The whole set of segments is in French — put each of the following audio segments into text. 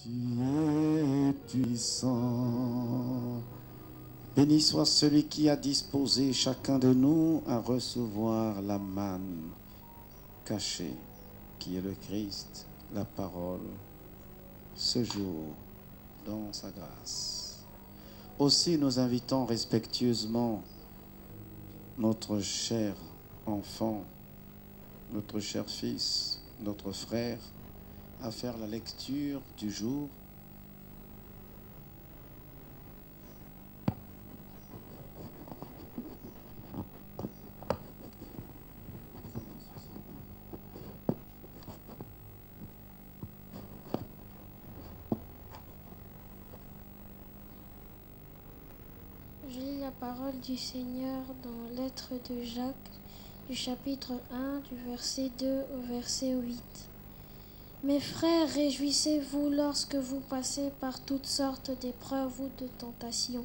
Tu es puissant. Béni soit celui qui a disposé chacun de nous à recevoir la manne cachée, qui est le Christ, la parole, ce jour, dans sa grâce. Aussi, nous invitons respectueusement notre cher enfant, notre cher fils, notre frère, à faire la lecture du jour. Je lis la parole du Seigneur dans la lettre de Jacques, du chapitre 1, du verset 2 au verset 8. Mes frères, réjouissez-vous lorsque vous passez par toutes sortes d'épreuves ou de tentations.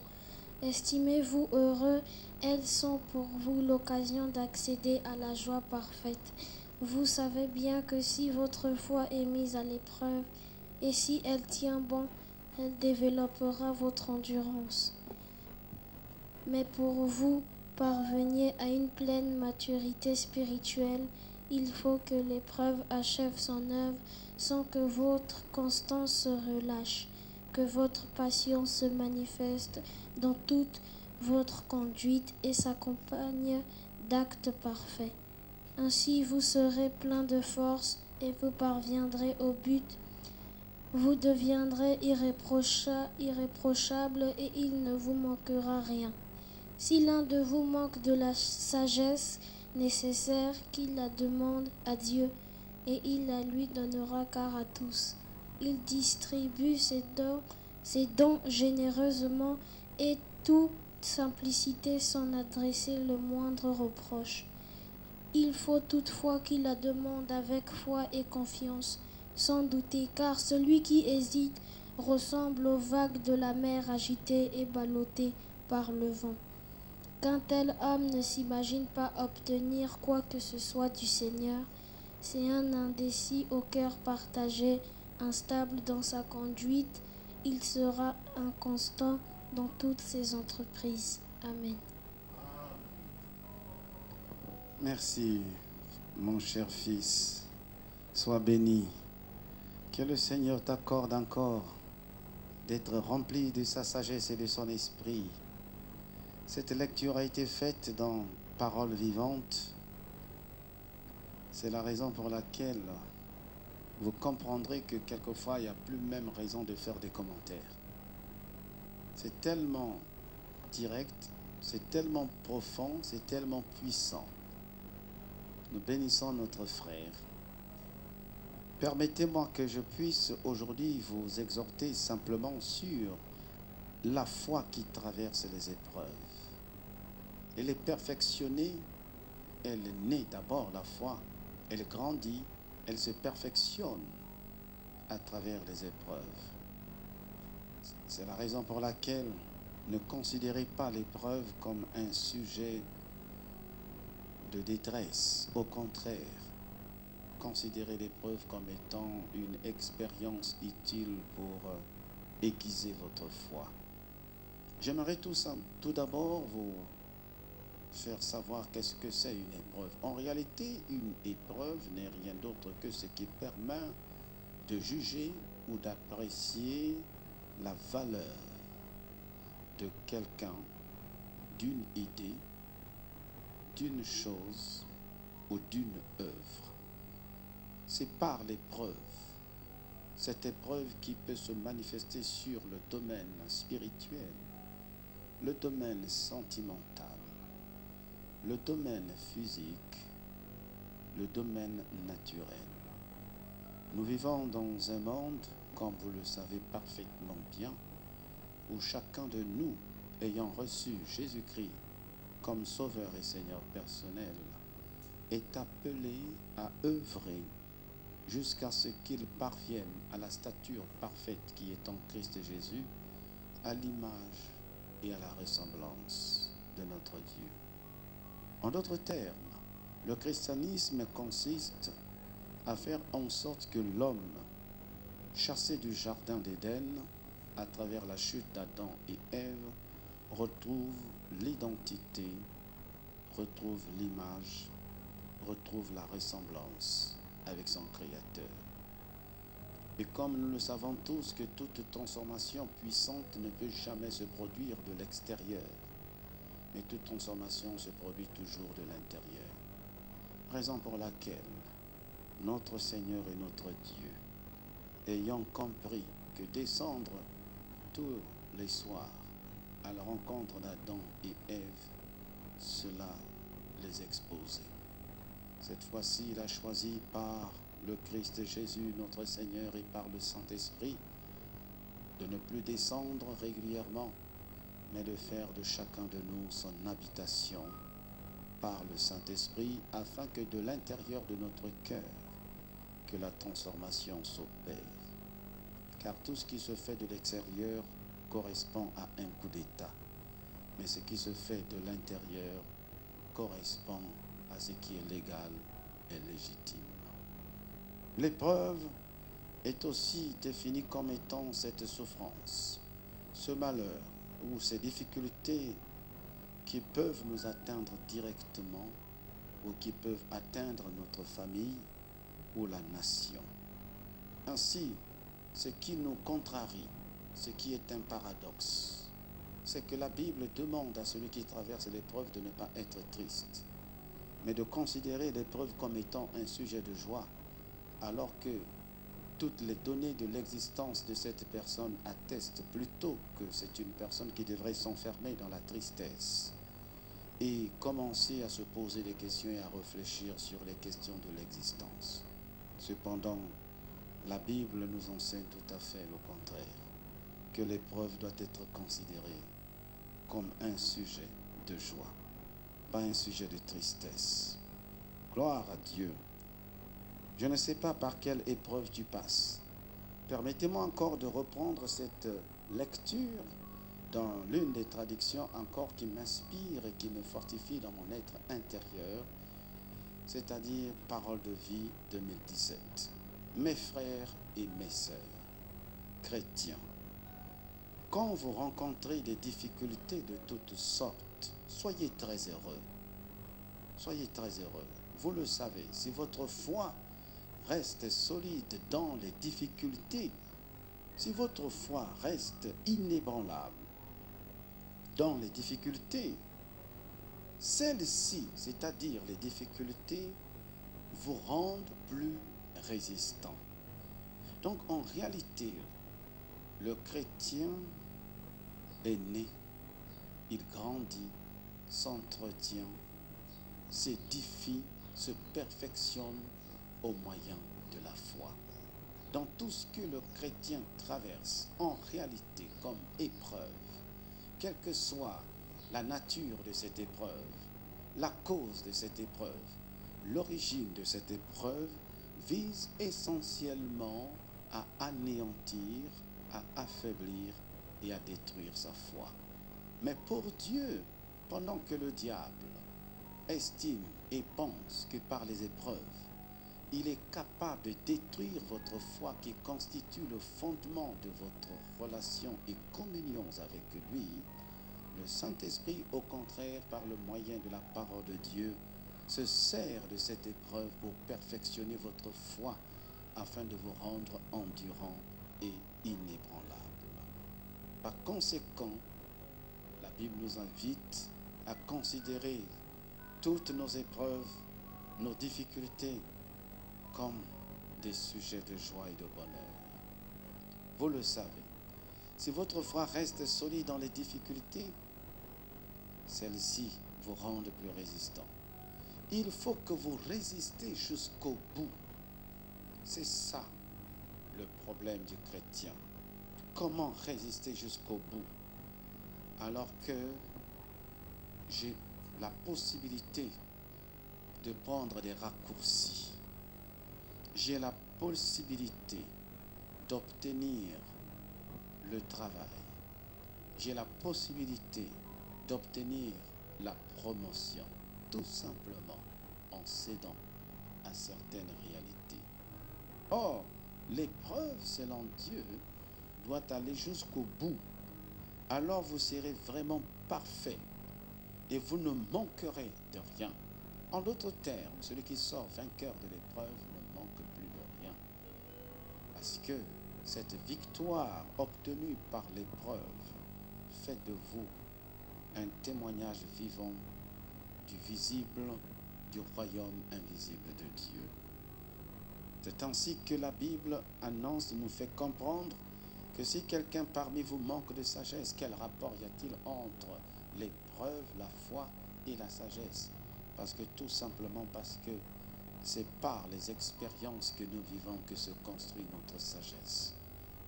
Estimez-vous heureux, elles sont pour vous l'occasion d'accéder à la joie parfaite. Vous savez bien que si votre foi est mise à l'épreuve, et si elle tient bon, elle développera votre endurance. Mais pour vous parveniez à une pleine maturité spirituelle, il faut que l'épreuve achève son œuvre sans que votre constance se relâche, que votre patience se manifeste dans toute votre conduite et s'accompagne d'actes parfaits. Ainsi vous serez plein de force et vous parviendrez au but. Vous deviendrez irréprochable et il ne vous manquera rien. Si l'un de vous manque de la sagesse nécessaire, qu'il la demande à Dieu, et il la lui donnera car à tous. Il distribue ses dons généreusement et toute simplicité sans adresser le moindre reproche. Il faut toutefois qu'il la demande avec foi et confiance, sans douter, car celui qui hésite ressemble aux vagues de la mer agitées et ballottées par le vent. Qu'un tel homme ne s'imagine pas obtenir quoi que ce soit du Seigneur, c'est un indécis au cœur partagé, instable dans sa conduite, il sera inconstant dans toutes ses entreprises. Amen. Merci, mon cher fils. Sois béni. Que le Seigneur t'accorde encore d'être rempli de sa sagesse et de son esprit. Cette lecture a été faite dans Parole vivante. C'est la raison pour laquelle vous comprendrez que quelquefois, il n'y a plus même raison de faire des commentaires. C'est tellement direct, c'est tellement profond, c'est tellement puissant. Nous bénissons notre frère. Permettez-moi que je puisse aujourd'hui vous exhorter simplement sur la foi qui traverse les épreuves. Elle est perfectionnée, elle naît d'abord la foi, elle grandit, elle se perfectionne à travers les épreuves. C'est la raison pour laquelle ne considérez pas l'épreuve comme un sujet de détresse. Au contraire, considérez l'épreuve comme étant une expérience utile pour aiguiser votre foi. J'aimerais tout d'abord vous faire savoir qu'est-ce que c'est une épreuve. En réalité, une épreuve n'est rien d'autre que ce qui permet de juger ou d'apprécier la valeur de quelqu'un, d'une idée, d'une chose ou d'une œuvre. C'est par l'épreuve, cette épreuve qui peut se manifester sur le domaine spirituel, le domaine sentimental, le domaine physique, le domaine naturel. Nous vivons dans un monde, comme vous le savez parfaitement bien, où chacun de nous, ayant reçu Jésus-Christ comme Sauveur et Seigneur personnel, est appelé à œuvrer jusqu'à ce qu'il parvienne à la stature parfaite qui est en Christ Jésus, à l'image et à la ressemblance de notre Dieu. En d'autres termes, le christianisme consiste à faire en sorte que l'homme chassés du jardin d'Éden à travers la chute d'Adam et Ève, retrouve l'identité, retrouve l'image, retrouve la ressemblance avec son Créateur. Et comme nous le savons tous que toute transformation puissante ne peut jamais se produire de l'extérieur, mais toute transformation se produit toujours de l'intérieur. Raison pour laquelle notre Seigneur et notre Dieu, ayant compris que descendre tous les soirs à la rencontre d'Adam et Ève, cela les exposait. Cette fois-ci, il a choisi par le Christ Jésus, notre Seigneur, et par le Saint-Esprit, de ne plus descendre régulièrement, mais de faire de chacun de nous son habitation par le Saint-Esprit, afin que de l'intérieur de notre cœur, que la transformation s'opère. Car tout ce qui se fait de l'extérieur correspond à un coup d'État, mais ce qui se fait de l'intérieur correspond à ce qui est légal et légitime. L'épreuve est aussi définie comme étant cette souffrance, ce malheur ou ces difficultés qui peuvent nous atteindre directement ou qui peuvent atteindre notre famille ou la nation. Ainsi, ce qui nous contrarie, ce qui est un paradoxe, c'est que la Bible demande à celui qui traverse l'épreuve de ne pas être triste, mais de considérer l'épreuve comme étant un sujet de joie, alors que toutes les données de l'existence de cette personne attestent plutôt que c'est une personne qui devrait s'enfermer dans la tristesse et commencer à se poser des questions et à réfléchir sur les questions de l'existence. Cependant, la Bible nous enseigne tout à fait le contraire, que l'épreuve doit être considérée comme un sujet de joie, pas un sujet de tristesse. Gloire à Dieu. Je ne sais pas par quelle épreuve tu passes. Permettez-moi encore de reprendre cette lecture dans l'une des traductions encore qui m'inspire et qui me fortifie dans mon être intérieur, c'est-à-dire Parole de vie 2017. Mes frères et mes sœurs, chrétiens, quand vous rencontrez des difficultés de toutes sortes, soyez très heureux. Soyez très heureux. Vous le savez, si votre foi reste solide dans les difficultés, si votre foi reste inébranlable dans les difficultés, celles-ci, c'est-à-dire les difficultés, vous rendent plus résistants. Donc en réalité, le chrétien est né, il grandit, s'entretient, s'édifie, se perfectionne au moyen de la foi. Dans tout ce que le chrétien traverse en réalité comme épreuve, quelle que soit la nature de cette épreuve, la cause de cette épreuve, l'origine de cette épreuve vise essentiellement à anéantir, à affaiblir et à détruire sa foi. Mais pour Dieu, pendant que le diable estime et pense que par les épreuves, il est capable de détruire votre foi qui constitue le fondement de votre relation et communion avec lui, le Saint-Esprit, au contraire, par le moyen de la parole de Dieu, se sert de cette épreuve pour perfectionner votre foi afin de vous rendre endurant et inébranlable. Par conséquent, la Bible nous invite à considérer toutes nos épreuves, nos difficultés, comme des sujets de joie et de bonheur. Vous le savez, si votre foi reste solide dans les difficultés, celles-ci vous rendent plus résistants. Il faut que vous résistez jusqu'au bout. C'est ça le problème du chrétien. Comment résister jusqu'au bout alors que j'ai la possibilité de prendre des raccourcis? J'ai la possibilité d'obtenir le travail. J'ai la possibilité d'obtenir la promotion, tout simplement en cédant à certaines réalités. Or, l'épreuve, selon Dieu, doit aller jusqu'au bout. Alors vous serez vraiment parfait et vous ne manquerez de rien. En d'autres termes, celui qui sort vainqueur de l'épreuve ne manque plus de rien. Parce que cette victoire obtenue par l'épreuve fait de vous un témoignage vivant du visible, du royaume invisible de Dieu. C'est ainsi que la Bible annonce, nous fait comprendre que si quelqu'un parmi vous manque de sagesse, quel rapport y a-t-il entre l'épreuve, la foi et la sagesse? Parce que tout simplement parce que c'est par les expériences que nous vivons que se construit notre sagesse.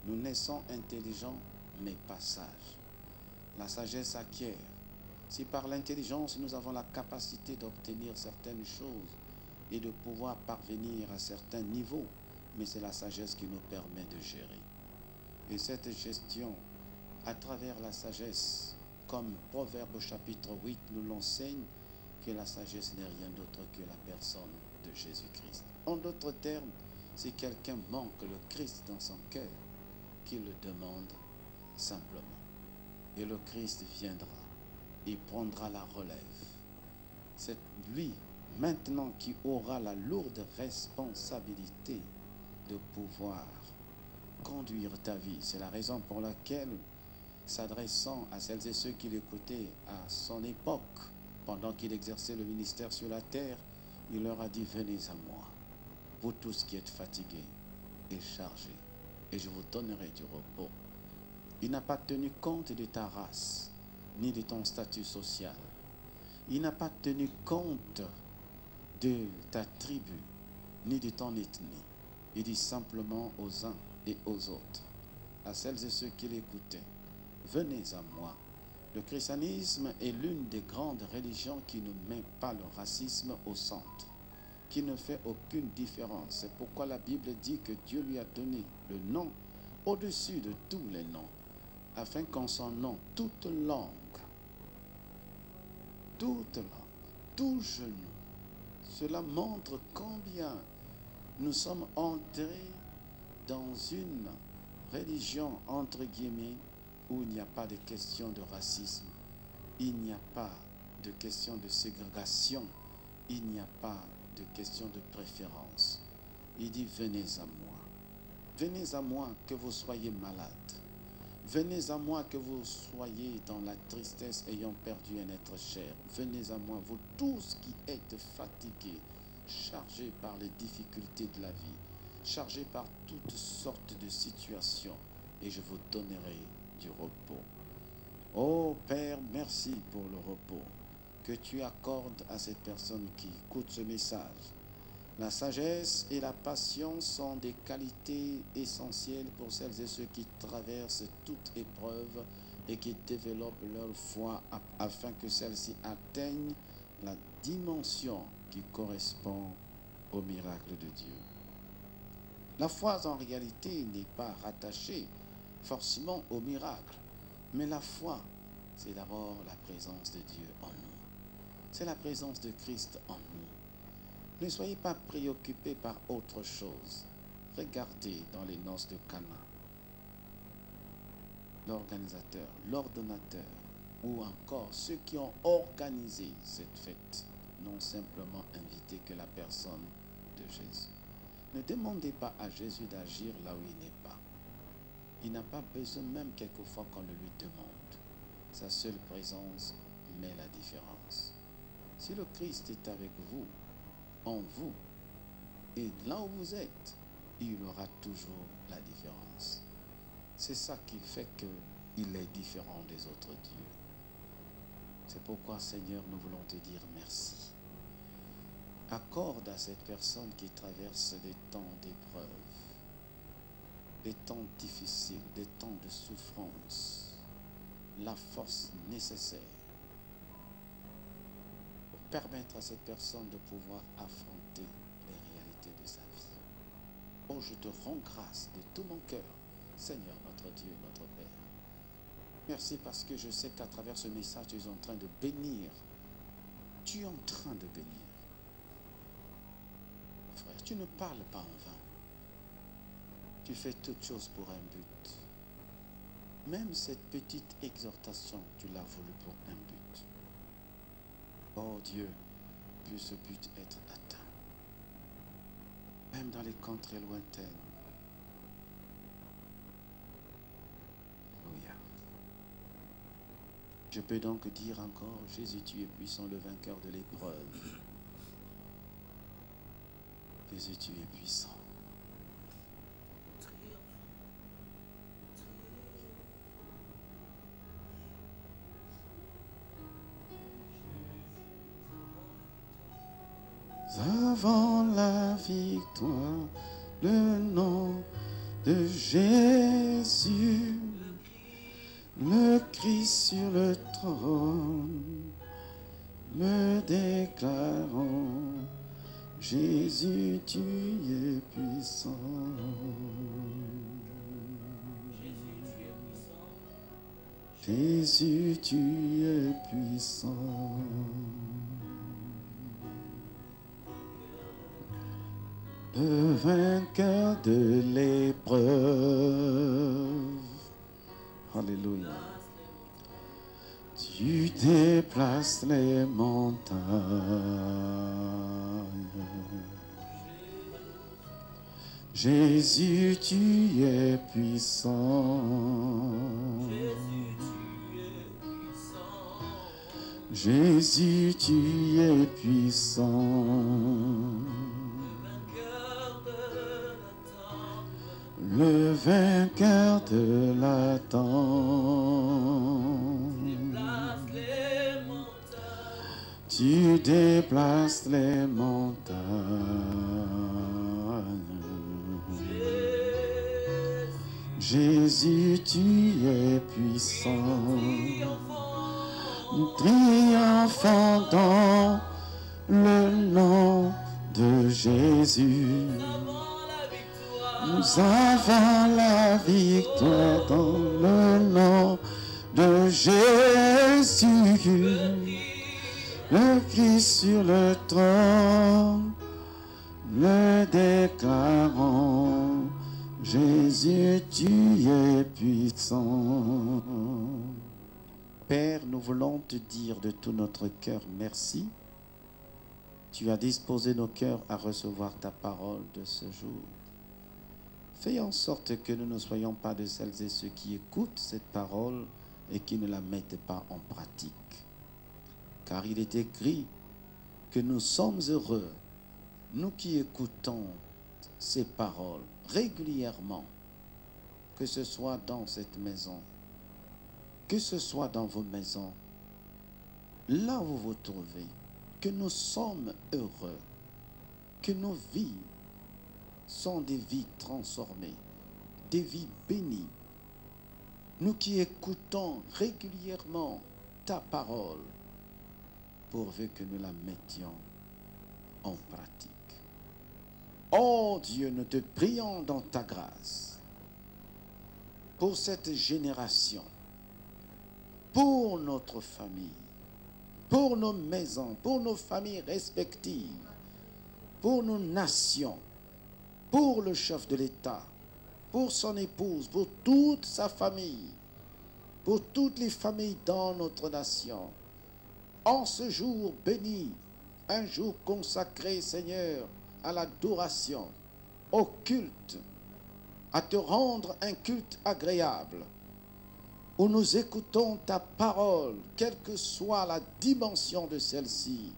Nous naissons intelligents, mais pas sages. La sagesse acquiert. Si par l'intelligence nous avons la capacité d'obtenir certaines choses et de pouvoir parvenir à certains niveaux, mais c'est la sagesse qui nous permet de gérer. Et cette gestion, à travers la sagesse, comme Proverbe chapitre 8 nous l'enseigne, que la sagesse n'est rien d'autre que la personne de Jésus-Christ. En d'autres termes, si quelqu'un manque le Christ dans son cœur, qu'il le demande simplement. Et le Christ viendra et prendra la relève. C'est lui, maintenant, qui aura la lourde responsabilité de pouvoir conduire ta vie. C'est la raison pour laquelle, s'adressant à celles et ceux qui l'écoutaient à son époque, pendant qu'il exerçait le ministère sur la terre, il leur a dit: venez à moi, vous tous qui êtes fatigués et chargés, et je vous donnerai du repos. Il n'a pas tenu compte de ta race, ni de ton statut social. Il n'a pas tenu compte de ta tribu, ni de ton ethnie. Il dit simplement aux uns et aux autres, à celles et ceux qui l'écoutaient: venez à moi. Le christianisme est l'une des grandes religions qui ne met pas le racisme au centre, qui ne fait aucune différence. C'est pourquoi la Bible dit que Dieu lui a donné le nom au-dessus de tous les noms, afin qu'en son nom, toute langue, tout genou, cela montre combien nous sommes entrés dans une religion, entre guillemets, où il n'y a pas de question de racisme, il n'y a pas de question de ségrégation, il n'y a pas de question de préférence. Il dit: venez à moi. Venez à moi que vous soyez malade. Venez à moi que vous soyez dans la tristesse ayant perdu un être cher. Venez à moi, vous tous qui êtes fatigués, chargés par les difficultés de la vie, chargés par toutes sortes de situations, et je vous donnerai du repos. Oh Père, merci pour le repos que tu accordes à cette personne qui écoute ce message. La sagesse et la patience sont des qualités essentielles pour celles et ceux qui traversent toute épreuve et qui développent leur foi afin que celle-ci atteigne la dimension qui correspond au miracle de Dieu. La foi, en réalité, n'est pas rattachée forcément au miracle, mais la foi, c'est d'abord la présence de Dieu en nous. C'est la présence de Christ en nous. Ne soyez pas préoccupés par autre chose. Regardez dans les noces de Cana. L'organisateur, l'ordonnateur, ou encore ceux qui ont organisé cette fête n'ont simplement invité que la personne de Jésus. Ne demandez pas à Jésus d'agir là où il n'est pas. Il n'a pas besoin même quelquefois qu'on le lui demande. Sa seule présence met la différence. Si le Christ est avec vous, en vous, et là où vous êtes, il aura toujours la différence. C'est ça qui fait qu'il est différent des autres dieux. C'est pourquoi, Seigneur, nous voulons te dire merci. Accorde à cette personne qui traverse des temps d'épreuve, des temps difficiles, des temps de souffrance, la force nécessaire pour permettre à cette personne de pouvoir affronter les réalités de sa vie. Oh, je te rends grâce de tout mon cœur, Seigneur, notre Dieu, notre Père. Merci parce que je sais qu'à travers ce message, tu es en train de bénir. Tu es en train de bénir. Frère, tu ne parles pas en vain. Tu fais toutes choses pour un but. Même cette petite exhortation, tu l'as voulu pour un but. Oh Dieu, puisse ce but être atteint. Même dans les contrées lointaines. Alléluia. Je peux donc dire encore, Jésus, tu es puissant, le vainqueur de l'épreuve. Jésus, tu es puissant. Avant la victoire, le nom de Jésus, le Christ sur le trône, me déclarant, Jésus, tu es puissant. Jésus, tu es puissant. Le vainqueur de l'épreuve. Alléluia. Tu déplaces les montagnes. Jésus, tu es puissant. Jésus, tu es puissant. Le vainqueur de la temps. Tu déplaces les montagnes. Jésus, tu es puissant. Triomphant dans le nom de Jésus. Nous avons la victoire dans le nom de Jésus. Le Christ sur le trône, le déclarant, Jésus, tu es puissant. Père, nous voulons te dire de tout notre cœur merci. Tu as disposé nos cœurs à recevoir ta parole de ce jour. Fais en sorte que nous ne soyons pas de celles et ceux qui écoutent cette parole et qui ne la mettent pas en pratique. Car il est écrit que nous sommes heureux, nous qui écoutons ces paroles régulièrement, que ce soit dans cette maison, que ce soit dans vos maisons, là où vous vous trouvez, que nous sommes heureux, que nos vies sont des vies transformées, des vies bénies. Nous qui écoutons régulièrement ta parole, pourvu que nous la mettions en pratique. Oh Dieu, nous te prions dans ta grâce pour cette génération, pour notre famille, pour nos maisons, pour nos familles respectives, pour nos nations, pour le chef de l'État, pour son épouse, pour toute sa famille, pour toutes les familles dans notre nation. En ce jour béni, un jour consacré, Seigneur, à l'adoration, au culte, à te rendre un culte agréable, où nous écoutons ta parole, quelle que soit la dimension de celle-ci.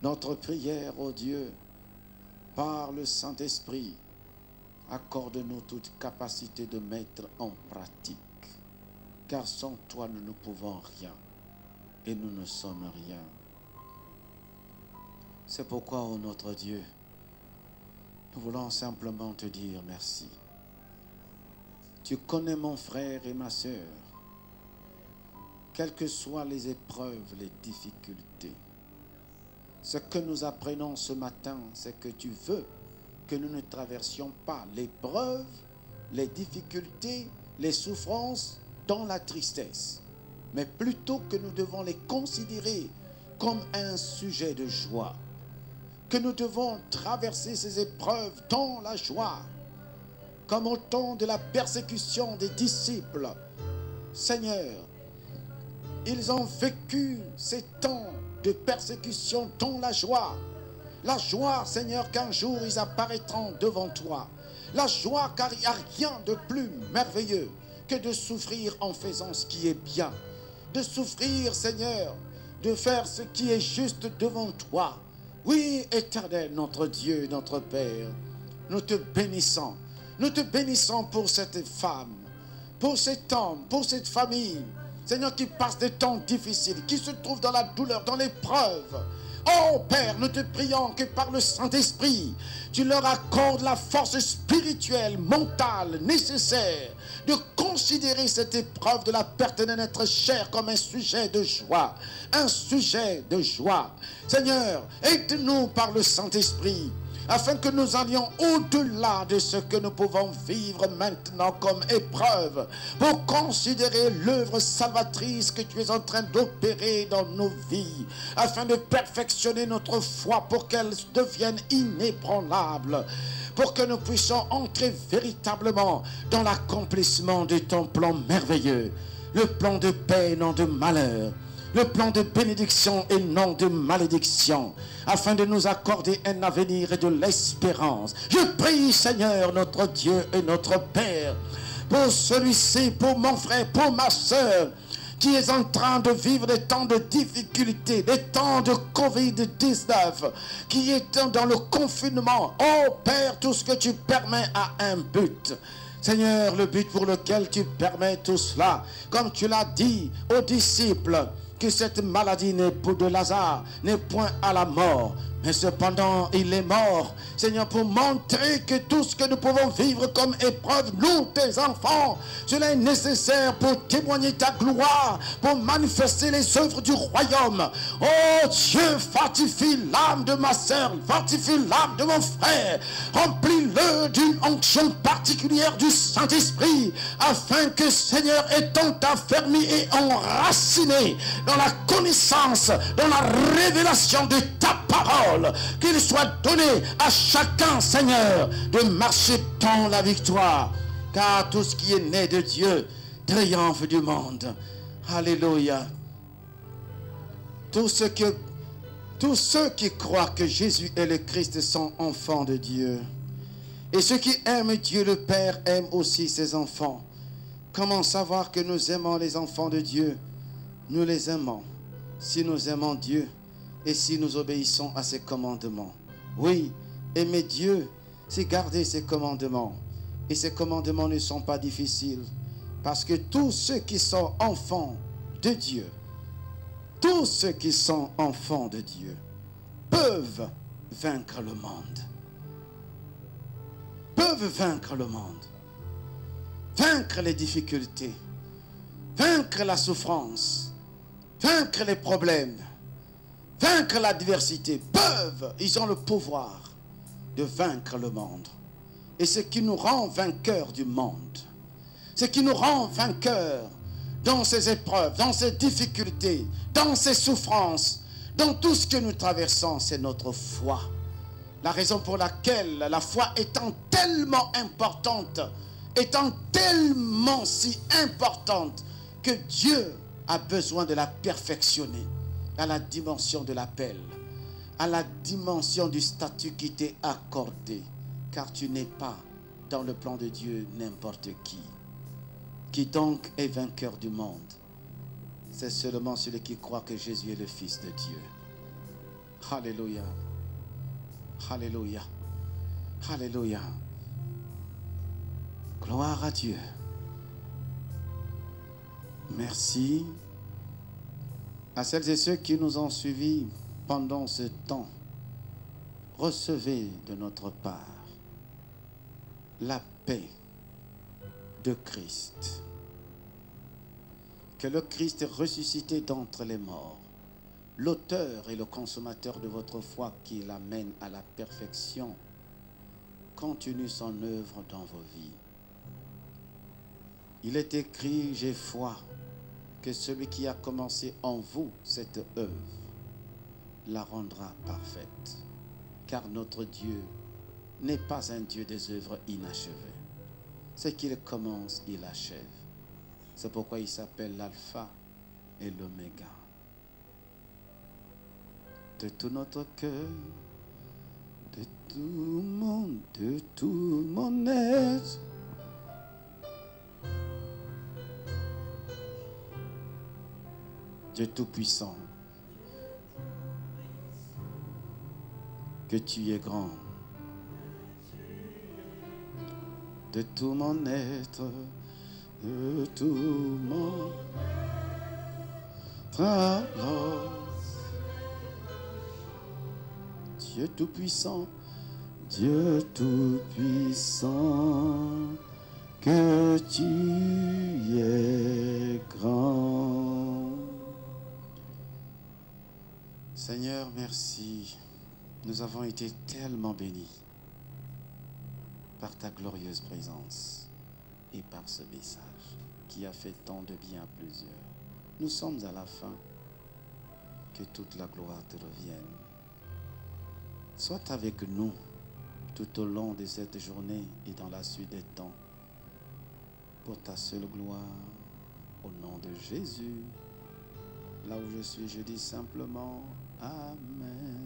Notre prière, ô Dieu, par le Saint-Esprit, accorde-nous toute capacité de mettre en pratique, car sans toi nous ne pouvons rien et nous ne sommes rien. C'est pourquoi, ô notre Dieu, nous voulons simplement te dire merci. Tu connais mon frère et ma sœur, quelles que soient les épreuves, les difficultés. Ce que nous apprenons ce matin, c'est que tu veux que nous ne traversions pas l'épreuve, les difficultés, les souffrances dans la tristesse, mais plutôt que nous devons les considérer comme un sujet de joie, que nous devons traverser ces épreuves dans la joie, comme au temps de la persécution des disciples. Seigneur, ils ont vécu ces temps de persécution dans la joie. La joie, Seigneur, qu'un jour ils apparaîtront devant toi. La joie, car il n'y a rien de plus merveilleux que de souffrir en faisant ce qui est bien. De souffrir, Seigneur, de faire ce qui est juste devant toi. Oui, Éternel, notre Dieu, notre Père, nous te bénissons. Nous te bénissons pour cette femme, pour cet homme, pour cette famille. Seigneur, qui passe des temps difficiles, qui se trouve dans la douleur, dans l'épreuve. Oh Père, nous te prions que par le Saint-Esprit, tu leur accordes la force spirituelle, mentale, nécessaire de considérer cette épreuve de la perte de notre chair comme un sujet de joie. Un sujet de joie. Seigneur, aide-nous par le Saint-Esprit, afin que nous allions au-delà de ce que nous pouvons vivre maintenant comme épreuve, pour considérer l'œuvre salvatrice que tu es en train d'opérer dans nos vies, afin de perfectionner notre foi pour qu'elle devienne inébranlable, pour que nous puissions entrer véritablement dans l'accomplissement de ton plan merveilleux, le plan de paix et non de malheur, le plan de bénédiction et non de malédiction, afin de nous accorder un avenir et de l'espérance. Je prie, Seigneur, notre Dieu et notre Père, pour celui-ci, pour mon frère, pour ma soeur, qui est en train de vivre des temps de difficulté, des temps de Covid-19, qui est dans le confinement. Oh Père, tout ce que tu permets a un but. Seigneur, le but pour lequel tu permets tout cela, comme tu l'as dit aux disciples, que cette maladie de Lazare n'est point à la mort, mais cependant il est mort, Seigneur, pour montrer que tout ce que nous pouvons vivre comme épreuve, nous, tes enfants, cela est nécessaire pour témoigner ta gloire, pour manifester les œuvres du royaume. Oh Dieu, fortifie l'âme de ma sœur, fortifie l'âme de mon frère, remplis-le d'une onction particulière du Saint-Esprit, afin que, Seigneur, étant affermi et enraciné dans la connaissance, dans la révélation de ta parole, qu'il soit donné à chacun, Seigneur, de marcher dans la victoire, car tout ce qui est né de Dieu triomphe du monde. Alléluia. Tous ceux qui croient que Jésus est le Christ sont enfants de Dieu. Et ceux qui aiment Dieu le Père aiment aussi ses enfants. Comment savoir que nous aimons les enfants de Dieu? Nous les aimons si nous aimons Dieu et si nous obéissons à ses commandements. Oui, aimer Dieu, c'est garder ses commandements. Et ces commandements ne sont pas difficiles, parce que tous ceux qui sont enfants de Dieu, tous ceux qui sont enfants de Dieu peuvent vaincre le monde. Peuvent vaincre le monde. Vaincre les difficultés. Vaincre la souffrance. Vaincre les problèmes. Vaincre l'adversité. Ils ont le pouvoir de vaincre le monde. Et ce qui nous rend vainqueurs du monde, ce qui nous rend vainqueurs dans ces épreuves, dans ces difficultés, dans ces souffrances, dans tout ce que nous traversons, c'est notre foi. La raison pour laquelle la foi étant tellement importante, étant tellement si importante, que Dieu a besoin de la perfectionner à la dimension de l'appel, à la dimension du statut qui t'est accordé, car tu n'es pas dans le plan de Dieu n'importe qui. Qui donc est vainqueur du monde? C'est seulement celui qui croit que Jésus est le Fils de Dieu. Alléluia. Alléluia. Alléluia. Gloire à Dieu. Merci à celles et ceux qui nous ont suivis pendant ce temps. Recevez de notre part la paix de Christ. Que le Christ ressuscité d'entre les morts, l'auteur et le consommateur de votre foi qui l'amène à la perfection, continue son œuvre dans vos vies. Il est écrit, j'ai foi que celui qui a commencé en vous cette œuvre la rendra parfaite. Car notre Dieu n'est pas un Dieu des œuvres inachevées. Ce qu'il commence, il achève. C'est pourquoi il s'appelle l'alpha et l'oméga. De tout notre cœur, de tout mon être, Dieu Tout-Puissant, que tu es grand. De tout mon être, de tout mon alors, Dieu Tout-Puissant, Dieu Tout-Puissant, que tu es grand. Seigneur, merci. Nous avons été tellement bénis par ta glorieuse présence et par ce message qui a fait tant de bien à plusieurs. Nous sommes à la fin. Que toute la gloire te revienne. Sois avec nous tout au long de cette journée et dans la suite des temps. Pour ta seule gloire, au nom de Jésus. Là où je suis, je dis simplement Amen.